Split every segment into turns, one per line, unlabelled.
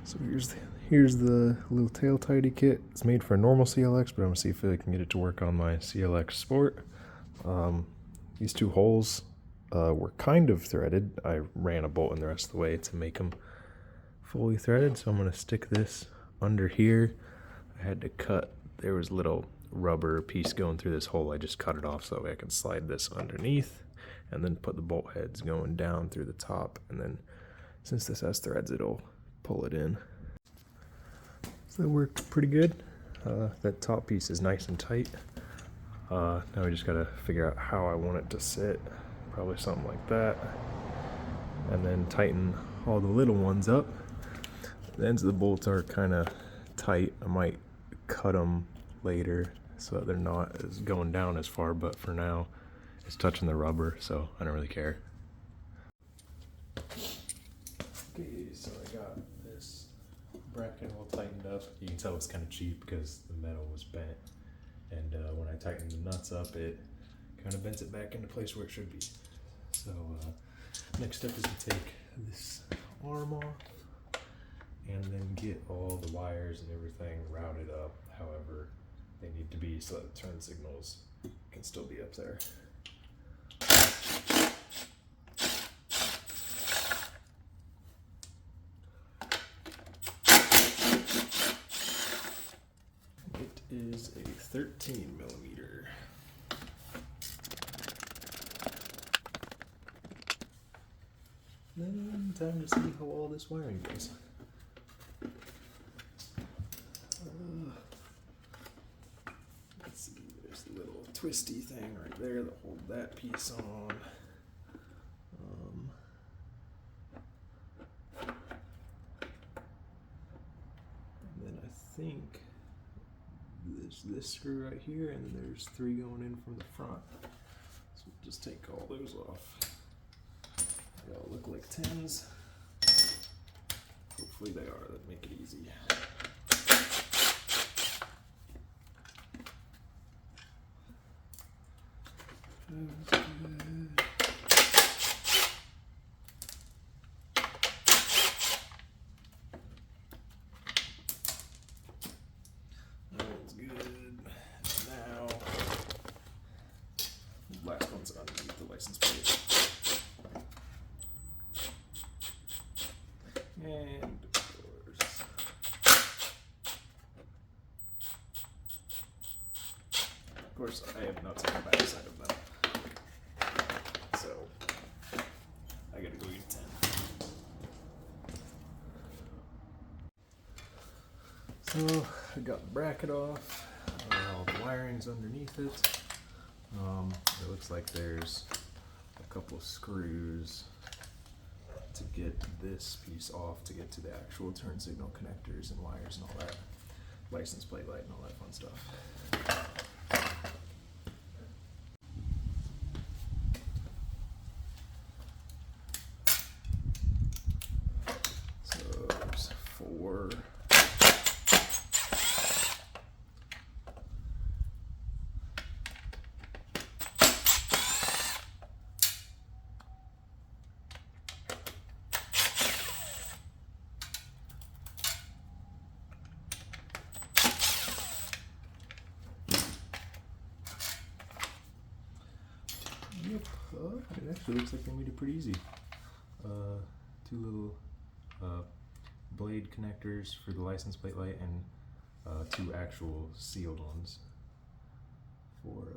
So here's the little tail tidy kit. It's made for a normal CLX, but I'm gonna see if I can get it to work on my CLX Sport. These two holes were kind of threaded. I ran a bolt in the rest of the way to make them fully threaded, so I'm gonna stick this under here. I had to cut, there was a little rubber piece going through this hole. I just cut it off so that way I can slide this underneath and then put the bolt heads going down through the top, and then since this has threads, it'll pull it in. So that worked pretty good. That top piece is nice and tight. Now we just gotta figure out how I want it to sit. Probably something like that. And then tighten all the little ones up. The ends of the bolts are kind of tight. I might cut them later so that they're not as going down as far, but for now it's touching the rubber, so I don't really care. Okay, so I got this bracket all tightened up. You can tell it's kind of cheap because the metal was bent, and when I tightened the nuts up, it kind of bends it back into place where it should be. So next step is to take this arm off and then get all the wires and everything routed up however they need to be so that the turn signals can still be up there. It is a 13 millimeter. Then time to see how all this wiring goes. Let's see, there's a little twisty thing right there that hold that piece on. And then I think there's this screw right here, and then there's 3 going in from the front. So we'll just take all those off. They all look like 10s. Hopefully they are, that make it easy. That's good. Now, the last one's underneath the license plate. And of course, I have nuts on the back side of them. So I gotta go get 10. So I got the bracket off, all the wiring's underneath it. It looks like there's a couple of screws to get this piece off to get to the actual turn signal connectors and wires and all that, license plate light and all that fun stuff. So there's 4. Yep, it actually looks like they made it pretty easy. 2 little blade connectors for the license plate light and 2 actual sealed ones for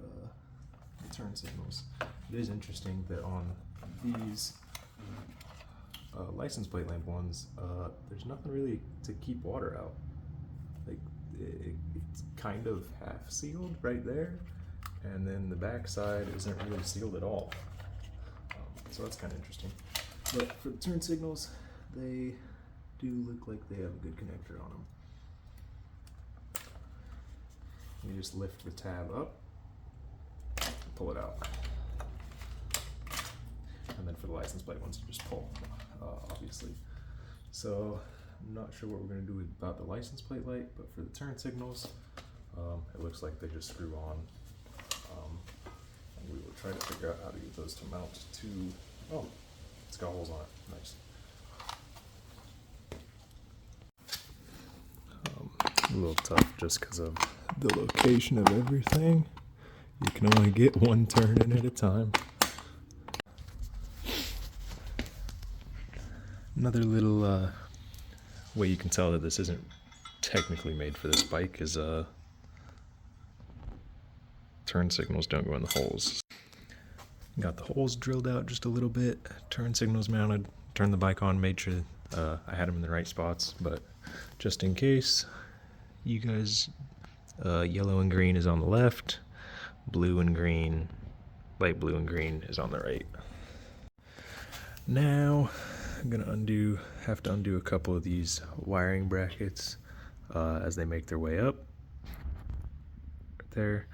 the turn signals. It is interesting that on these license plate lamp ones, there's nothing really to keep water out. Like it's kind of half sealed right there, and then the back side isn't really sealed at all. So that's kind of interesting. But for the turn signals, they do look like they have a good connector on them. You just lift the tab up, pull it out. And then for the license plate ones, you just pull, obviously. So I'm not sure what we're going to do about the license plate light, but for the turn signals, it looks like they just screw on. And we will try to figure out how to get those to mount to, oh, it's got holes on it, nice. a little tough just because of the location of everything. You can only get one turn in at a time. Another little way you can tell that this isn't technically made for this bike is turn signals don't go in the holes. Got the holes drilled out just a little bit, turn signals mounted, turned the bike on, made sure I had them in the right spots, but just in case, you guys, yellow and green is on the left, blue and green, light blue and green is on the right. Now, I'm gonna have to undo a couple of these wiring brackets as they make their way up right there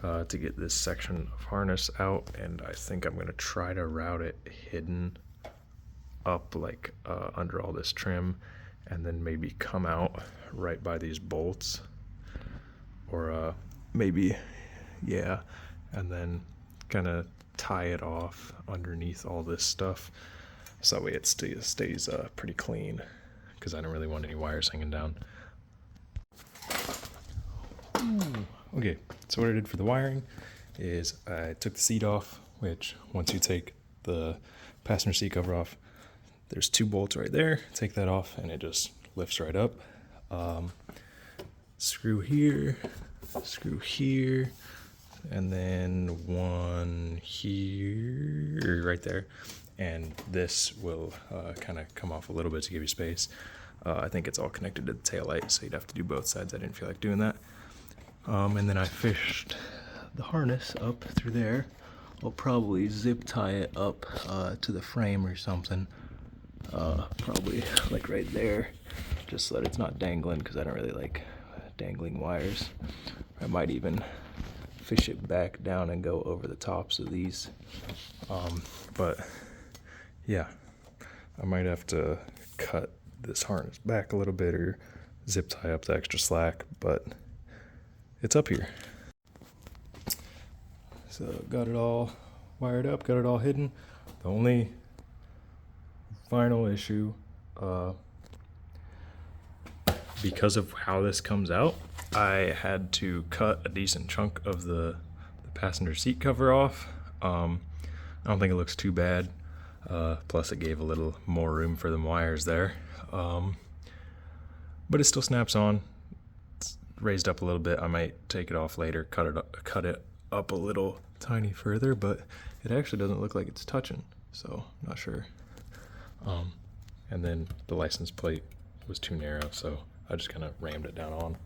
to get this section of harness out, and I think I'm gonna try to route it hidden up like under all this trim, and then maybe come out right by these bolts, or maybe, yeah, and then kind of tie it off underneath all this stuff, so that way it stays pretty clean, because I don't really want any wires hanging down. Ooh. Okay, so what I did for the wiring is I took the seat off, which once you take the passenger seat cover off, there's 2 bolts right there. Take that off and it just lifts right up. Screw here, and then one here, right there. And this will kind of come off a little bit to give you space. I think it's all connected to the taillight, so you'd have to do both sides. I didn't feel like doing that. And then I fished the harness up through there. I'll probably zip tie it up to the frame or something. Probably like right there, just so that it's not dangling, because I don't really like dangling wires. I might even fish it back down and go over the tops of these. But yeah, I might have to cut this harness back a little bit or zip tie up the extra slack, but it's up here. So got it all wired up, got it all hidden. The only final issue, because of how this comes out, I had to cut a decent chunk of the passenger seat cover off. I don't think it looks too bad. Plus it gave a little more room for them wires there. But it still snaps on. It's raised up a little bit. I might take it off later, cut it up a little tiny further, but it actually doesn't look like it's touching, so I'm not sure. And then the license plate was too narrow, so I just kind of rammed it down on.